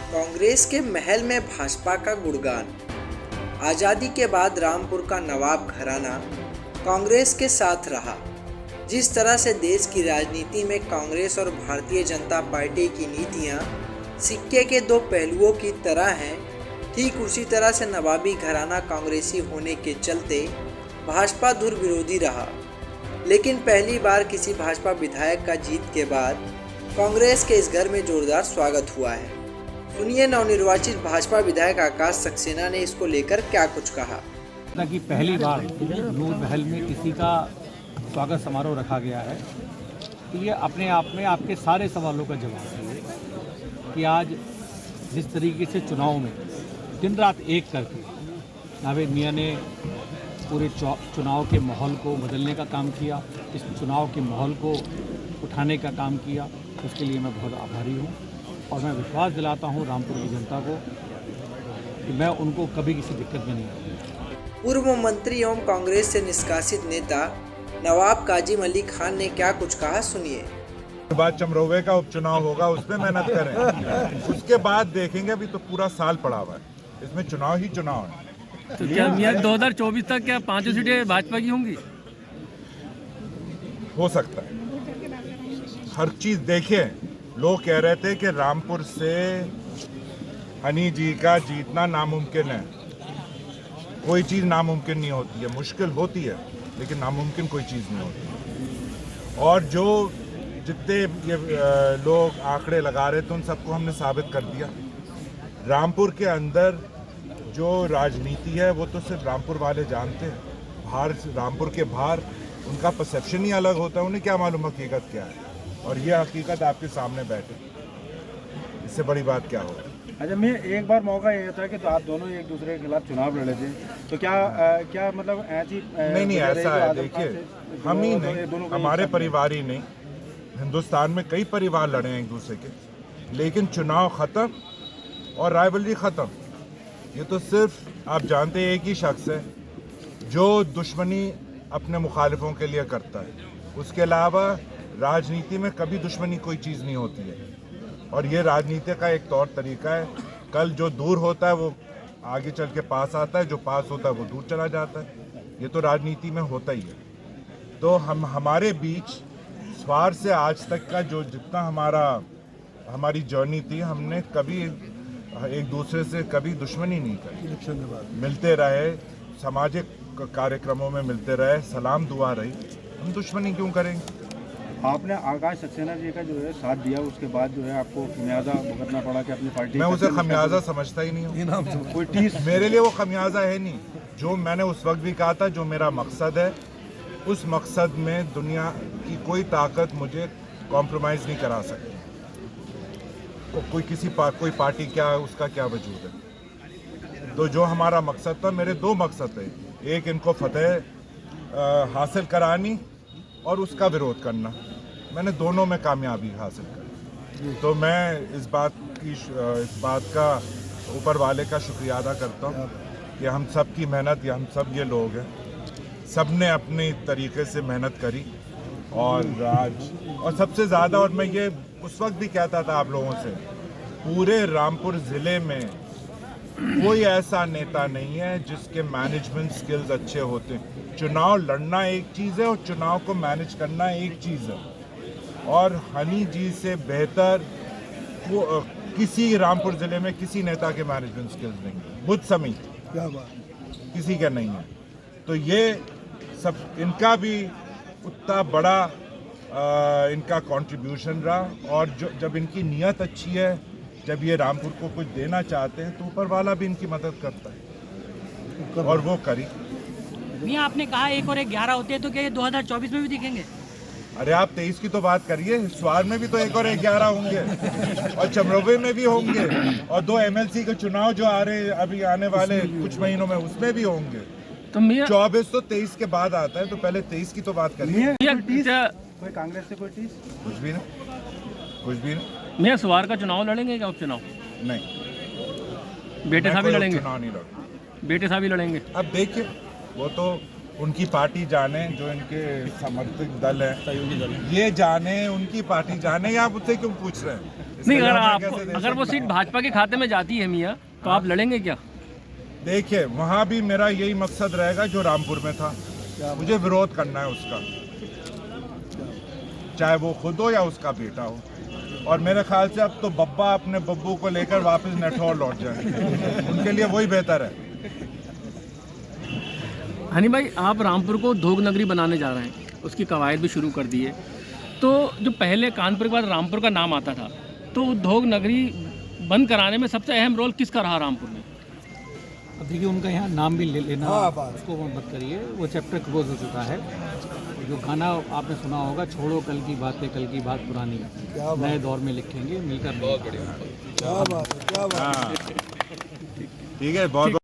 कांग्रेस के महल में भाजपा का गुणगान। आज़ादी के बाद रामपुर का नवाब घराना कांग्रेस के साथ रहा। जिस तरह से देश की राजनीति में कांग्रेस और भारतीय जनता पार्टी की नीतियां सिक्के के दो पहलुओं की तरह हैं, ठीक उसी तरह से नवाबी घराना कांग्रेसी होने के चलते भाजपा धुर विरोधी रहा। लेकिन पहली बार किसी भाजपा विधायक का जीत के बाद कांग्रेस के इस घर में जोरदार स्वागत हुआ है। सुनिए नवनिर्वाचित भाजपा विधायक आकाश सक्सेना ने इसको लेकर क्या कुछ कहा। कि पहली बार नूर महल में किसी का स्वागत समारोह रखा गया है, तो ये अपने आप में आपके सारे सवालों का जवाब है कि आज जिस तरीके से चुनाव में दिन रात एक करके नावेद मियां ने पूरे चुनाव के माहौल को बदलने का काम किया, इस चुनाव के माहौल को उठाने का काम किया, उसके लिए मैं बहुत आभारी हूँ। और मैं विश्वास दिलाता हूँ रामपुर की जनता को कि मैं उनको कभी किसी दिक्कत में नहीं आऊँगा। पूर्व मंत्री एवं कांग्रेस से निष्कासित नेता नवाब काजिम अली खान ने क्या कुछ कहा, सुनिए। बाद चमरौवे का उपचुनाव होगा, उसमें मेहनत करें, उसके बाद देखेंगे। अभी तो पूरा साल पड़ा हुआ है, इसमें चुनाव ही चुनाव है। तो क्या मियां 2024 तक क्या 5 सीटें भाजपा की होंगी? हो सकता है, हर चीज देखें। लोग कह रहे थे कि रामपुर से हनी जी का जीतना नामुमकिन है। कोई चीज़ नामुमकिन नहीं होती है, मुश्किल होती है, लेकिन नामुमकिन कोई चीज़ नहीं होती। और जो जितने ये लोग आंकड़े लगा रहे थे उन सबको हमने साबित कर दिया। रामपुर के अंदर जो राजनीति है वो तो सिर्फ रामपुर वाले जानते हैं। बाहर रामपुर के बाहर उनका परसेप्शन ही अलग होता है, उन्हें क्या मालूम हकीकत क्या है। और ये हकीकत आपके सामने बैठे, इससे बड़ी बात क्या होगी। अच्छा, मैं एक बार मौका ये था कि तो आप दोनों एक दूसरे के खिलाफ चुनाव लड़े थे, तो क्या मतलब ऐसी नहीं ऐसा है। देखिए, हम ही नहीं, हमारे परिवार ही नहीं, हिंदुस्तान में कई परिवार लड़े हैं एक दूसरे के, लेकिन चुनाव ख़त्म और राइवलरी ख़त्म। ये तो सिर्फ आप जानते हैं एक ही शख्स है जो दुश्मनी अपने मुखालिफों के लिए करता है। उसके अलावा राजनीति में कभी दुश्मनी कोई चीज़ नहीं होती है, और ये राजनीति का एक तौर तरीका है। कल जो दूर होता है वो आगे चल के पास आता है, जो पास होता है वो दूर चला जाता है। ये तो राजनीति में होता ही है। तो हमारे बीच स्वार से आज तक का जो जितना हमारी जर्नी थी, हमने कभी एक दूसरे से कभी दुश्मनी नहीं करी। मिलते रहे, सामाजिक कार्यक्रमों में मिलते रहे, सलाम दुआ रही, हम दुश्मनी क्यों करेंगे। आपने आकाश सक्सेना जी का जो है साथ दिया, उसके बाद जो है आपको खमियाजा भुगतना पड़ा कि अपनी पार्टी। मैं उसे खमियाजा समझता ही नहीं हूँ। कोई टीस मेरे लिए वो खमियाजा है नहीं। जो मैंने उस वक्त भी कहा था, जो मेरा मकसद है, उस मकसद में दुनिया की कोई ताकत मुझे कॉम्प्रोमाइज़ नहीं करा सकती। कोई पार्टी क्या है, उसका क्या वजूद है। तो जो हमारा मकसद था, मेरे दो मकसद थे, एक इनको फतेह हासिल करानी और उसका विरोध करना। मैंने दोनों में कामयाबी हासिल की। तो मैं इस बात का ऊपर वाले का शुक्रिया अदा करता हूँ कि हम सब की मेहनत, या हम सब ये लोग हैं, सब ने अपने तरीके से मेहनत करी। और सबसे ज़्यादा, और मैं ये उस वक्त भी कहता था आप लोगों से, पूरे रामपुर ज़िले में कोई ऐसा नेता नहीं है जिसके मैनेजमेंट स्किल्स अच्छे होते हैं। चुनाव लड़ना एक चीज़ है और चुनाव को मैनेज करना एक चीज़ है। और हनी जी से बेहतर किसी रामपुर ज़िले में किसी नेता के मैनेजमेंट स्किल्स नहीं है, मुझ समेत किसी के नहीं है। तो ये सब इनका भी उतना बड़ा इनका कंट्रीब्यूशन रहा। और जब इनकी नीयत अच्छी है, जब ये रामपुर को कुछ देना चाहते हैं, तो ऊपर वाला भी इनकी मदद करता है, और वो करी। मियां, आपने कहा 1 और 1 11 होते हैं, तो क्या ये 2024 में भी दिखेंगे? अरे आप 23 की तो बात करिए, स्वार में भी तो 1 और 1 11 होंगे, और चमरौवे में भी होंगे, और 2 MLC के चुनाव जो आ रहे अभी आने वाले कुछ महीनों में, उसमें भी होंगे। तो मियां 24 तो 23 के बाद आता है, तो पहले 23 की तो बात करिए। कोई कांग्रेस से कोई टीस कुछ भी नहीं। मियां सवार का चुनाव लड़ेंगे क्या उपचुनाव? नहीं, बेटे साहब भी लड़ेंगे? चुनाव नहीं लड़ूंगा। बेटे साहब भी लड़ेंगे? अब देखिए, वो तो उनकी पार्टी जाने, जो इनके समर्थक दल है, ये जाने, उनकी पार्टी जाने, या आप उससे क्यों पूछ रहे हैं। नहीं, अगर इसके लिए मैं आप कैसे दे अगर वो सकता सीट हूँ? भाजपा के खाते में जाती है मियाँ, तो आप लड़ेंगे क्या? देखिए वहाँ भी मेरा यही मकसद रहेगा जो रामपुर में था, मुझे विरोध करना है उसका, चाहे वो खुद हो या उसका बेटा हो। और मेरे ख्याल से अब तो बब्बा अपने बब्बू को लेकर वापस नेठौर लौट जाए, उनके लिए वही बेहतर है। हनी भाई, आप रामपुर को उद्योग नगरी बनाने जा रहे हैं, उसकी कवायद भी शुरू कर दी है। तो जो पहले कानपुर के बाद रामपुर का नाम आता था, तो उद्योग नगरी बंद कराने में सबसे अहम रोल किसका रहा रामपुर में? अब देखिए, उनका यहाँ नाम भी ले लेना, उसको मत करिए, वो चैप्टर क्लोज हो चुका है। जो गाना आपने सुना होगा, छोड़ो कल की बातें, कल की बात पुरानी, नए दौर में लिखेंगे मिलकर। बहुत बढ़िया, हाँ, ठीक है, बहुत